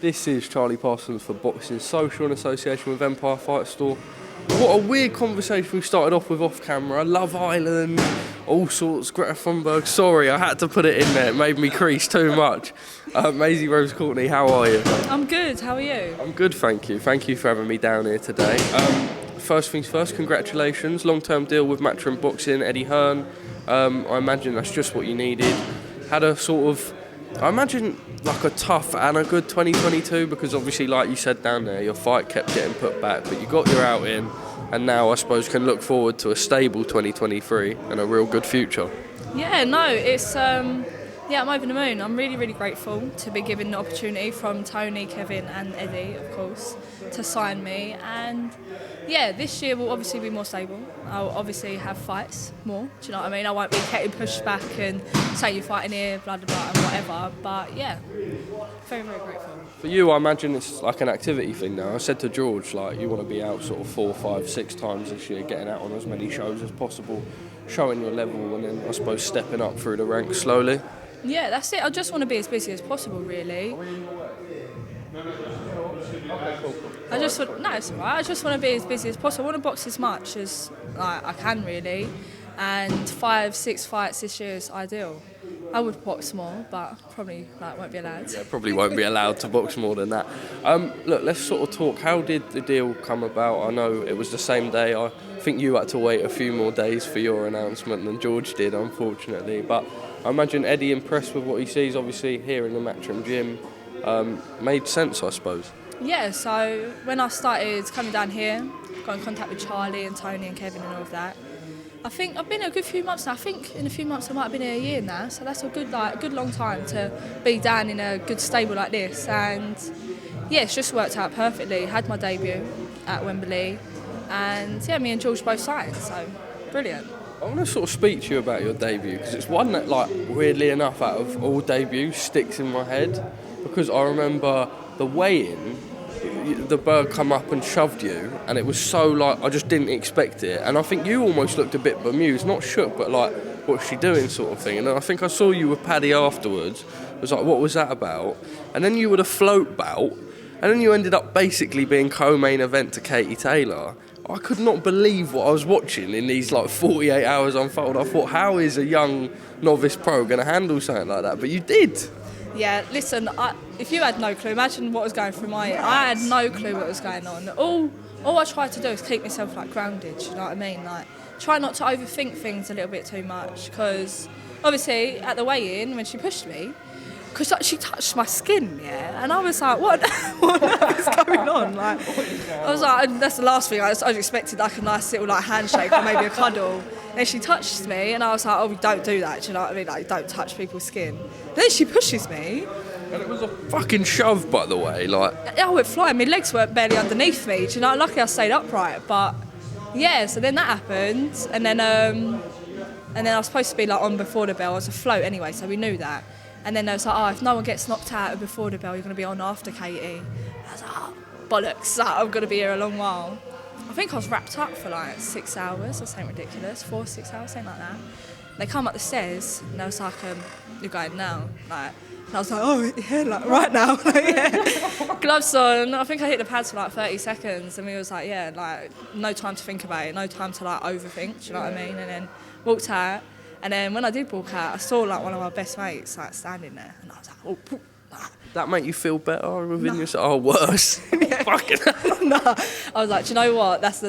This is Charlie Parsons for Boxing Social in association with Empire Fight Store. What a weird conversation we started off with off camera. Love Island, all sorts, Greta Thunberg. Sorry, I had to put it in there. It made me crease too much. Maisey-Rose Courtney, how are you? I'm good, how are you? I'm good, thank you. Thank you for having me down here today. First things first, congratulations. Long-term deal with MATCHROOM'S Boxing, Eddie Hearn. I imagine that's just what you needed. Had a sort of, I imagine like a tough and a good 2022 because obviously, like you said down there, your fight kept getting put back, but you got your out in, and now I suppose can look forward to a stable 2023 and a real good future. Yeah, no, it's I'm over the moon. I'm really, really grateful to be given the opportunity from Tony, Kevin and Eddie, of course, to sign me. And yeah, this year will obviously be more stable. I'll obviously have fights more, do you know what I mean? I won't be getting pushed back and say you're fighting here, blah, blah, blah, and whatever. But yeah, very, very grateful. For you, I imagine it's like an activity thing now. I said to George, like, you want to be out sort of 4, 5, 6 times this year, getting out on as many shows as possible, showing your level, and then I suppose stepping up through the ranks slowly. Yeah, that's it. I just want to be as busy as possible, really. It's all right. I just want to be as busy as possible. I want to box as much as I can, really. And 5, 6 fights this year is ideal. I would box more, but probably won't be allowed. Yeah, probably won't be allowed to box more than that. Look, let's sort of talk. How did the deal come about? I know it was the same day. I think you had to wait a few more days for your announcement than George did, unfortunately. But I imagine Eddie, impressed with what he sees, obviously, here in the Matchroom gym, made sense, I suppose. Yeah, so when I started coming down here, got in contact with Charlie and Tony and Kevin and all of that, I think I've been a good few months now. I think in a few months I might have been here a year now, so that's a good long time to be down in a good stable like this. And yeah, it's just worked out perfectly. Had my debut at Wembley, and yeah, me and George both signed, so brilliant. I want to sort of speak to you about your debut because it's one that, like, weirdly enough, out of all debuts, sticks in my head because I remember the weigh-in. The bird come up and shoved you, and it was so like I just didn't expect it, and I think you almost looked a bit bemused, not shook, but like what's she doing sort of thing. And then I think I saw you with Paddy afterwards. I was like, what was that about? And then you were a float bout, and then you ended up basically being co-main event to Katie Taylor. I could not believe what I was watching in these like 48 hours unfold. I thought, how is a young novice pro going to handle something like that? But you did. Yeah, listen, if you had no clue, imagine what was going through my head. I had no clue what was going on. All I tried to do is keep myself like grounded, you know what I mean? Like, try not to overthink things a little bit too much, because obviously at the weigh-in, when she pushed me, because she touched my skin, yeah, and I was like, what is going on? Like, I was like, that's the last thing. I expected like a nice little like handshake or maybe a cuddle. And she touched me, and I was like, oh, we don't do that, do you know what I mean? Like, don't touch people's skin. Then she pushes me. And it was a fucking shove, by the way, like. I went flying, my legs weren't barely underneath me, do you know? Luckily I stayed upright, but yeah, so then that happened, and then I was supposed to be like on before the bell. I was afloat anyway, so we knew that. And then they was like, oh, if no one gets knocked out before the bell, you're going to be on after Katie. I was like, oh, bollocks, I'm going to be here a long while. I think I was wrapped up for like 6 hours or something ridiculous, 4 or 6 hours, something like that. They come up the stairs and they was like, you're going now. Like, and I was like, oh, yeah, like right now. Yeah. Gloves on. I think I hit the pads for like 30 seconds, and we was like, yeah, like no time to think about it, no time to like overthink, do you know what I mean? And then walked out. And then when I did walk out, I saw like one of my best mates like standing there, and I was like, oh, poof. That make you feel better within yourself? Oh, worse. Yeah. Fucking No, I was like, do you know what? That's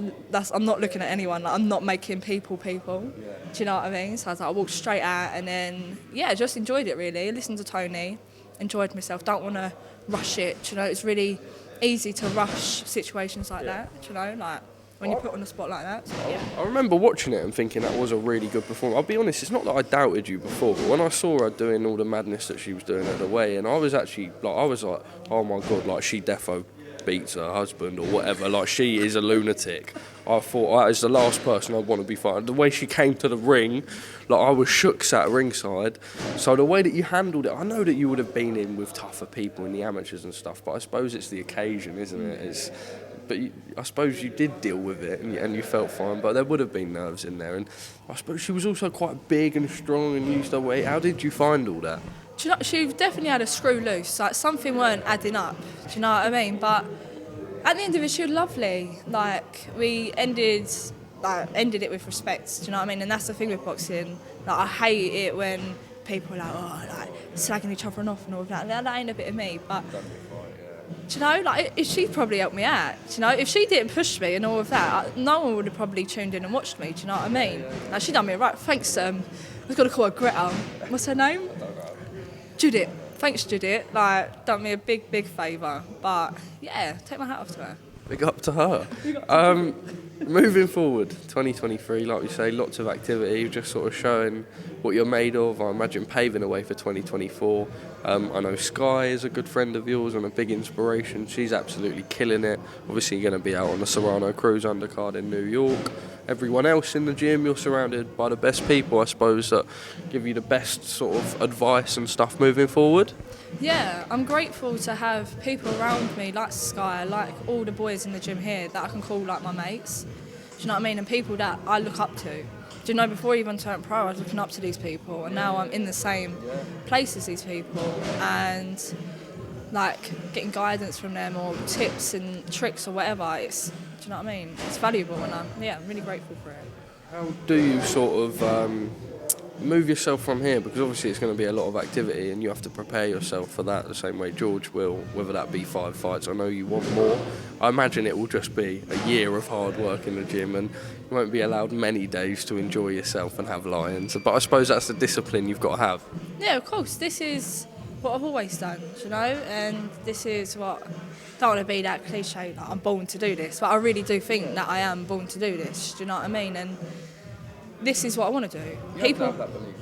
I'm not looking at anyone. Like, I'm not making people. Yeah. Do you know what I mean? So I was like, I walked straight out, and then yeah, just enjoyed it really. Listened to Tony, enjoyed myself. Don't want to rush it. Do you know, it's really easy to rush situations like that. Do you know, like when you put on the spot like that. So, yeah. I remember watching it and thinking that was a really good performance. I'll be honest, it's not that I doubted you before, but when I saw her doing all the madness that she was doing at the weigh-in, I was like, oh my God, like she defo beats her husband or whatever, like she is a lunatic. I thought that is the last person I'd want to be fighting. The way she came to the ring, like I was shook sat ringside. So the way that you handled it, I know that you would have been in with tougher people in the amateurs and stuff, but I suppose it's the occasion, isn't it? I suppose you did deal with it and you felt fine, but there would have been nerves in there. And I suppose she was also quite big and strong and used her weight. How did you find all that? Do you know, she definitely had a screw loose. Like something weren't adding up. Do you know what I mean? But at the end of it, she was lovely. Like, we ended it with respect. Do you know what I mean? And that's the thing with boxing. Like, I hate it when people are like, oh, like slagging each other off and all of that. That ain't a bit of me. But do you know, like, if she probably helped me out. Do you know, if she didn't push me and all of that, no one would have probably tuned in and watched me. Do you know what I mean? Like, she done me right. Thanks. I was gonna call her Greta. What's her name? Judith. Thanks, Judith. Like, done me a big favour. But yeah, take my hat off to her. Big up to her. Moving forward, 2023, like we say, lots of activity, just sort of showing what you're made of. I imagine paving the way for 2024. I know Sky is a good friend of yours and a big inspiration. She's absolutely killing it. Obviously, you're going to be out on the Serrano Cruz undercard in New York. Everyone else in the gym, you're surrounded by the best people, I suppose, that give you the best sort of advice and stuff moving forward. Yeah, I'm grateful to have people around me like Sky, like all the boys in the gym here that I can call like my mates. Do you know what I mean? And people that I look up to. Do you know, before I even turned pro, I was looking up to these people, and now I'm in the same place as these people, and like getting guidance from them or tips and tricks or whatever. It's, do you know what I mean? It's valuable, and I'm really grateful for it. How do you sort of move yourself from here, because obviously it's going to be a lot of activity and you have to prepare yourself for that the same way George will, whether that be 5 fights. I know you want more. I imagine it will just be a year of hard work in the gym and you won't be allowed many days to enjoy yourself and have lions, but I suppose that's the discipline you've got to have. Yeah, of course. This is what I've always done, you know, and this is what, don't want to be that cliche, like I'm born to do this, but I really do think that I am born to do this, do you know what I mean? And this is what I want to do. People,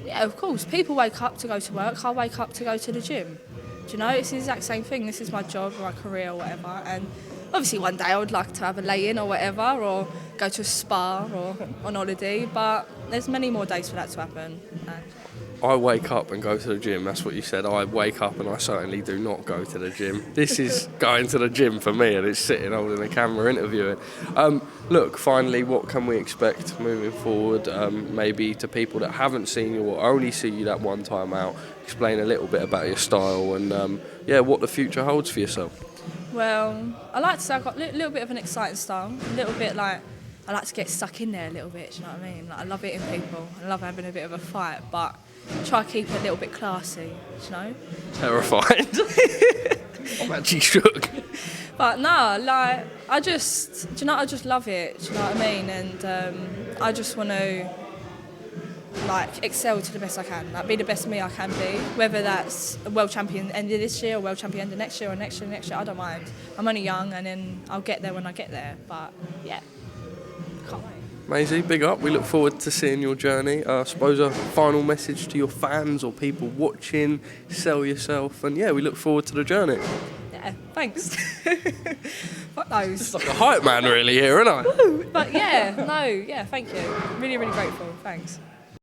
yeah, of course. People wake up to go to work. I wake up to go to the gym. Do you know? It's the exact same thing. This is my job or my career or whatever. And obviously one day I would like to have a lay-in or whatever, or go to a spa or on holiday. But there's many more days for that to happen. I wake up and go to the gym. That's what you said. I wake up and I certainly do not go to the gym. This is going to the gym for me, and it's sitting holding a camera interviewing. Look, finally, what can we expect moving forward? Maybe to people that haven't seen you or only see you that one time out, explain a little bit about your style and what the future holds for yourself. Well, I like to say I've got a little bit of an exciting style, a little bit like I like to get stuck in there a little bit, do you know what I mean? Like, I love hitting people, I love having a bit of a fight, but try to keep it a little bit classy, you know? Terrified. I'm actually shook. But no, like, I just love it, do you know what I mean? And I just want to, like, excel to the best I can, like, be the best me I can be, whether that's a world champion end of this year or world champion end of next year or next year, I don't mind. I'm only young and then I'll get there when I get there, but yeah, can't wait. Maisey, big up. We look forward to seeing your journey. I suppose a final message to your fans or people watching, sell yourself, and yeah, we look forward to the journey. Yeah, thanks. Fuck those. It's like a hype man really here, isn't I? But yeah, thank you. Really, really grateful. Thanks.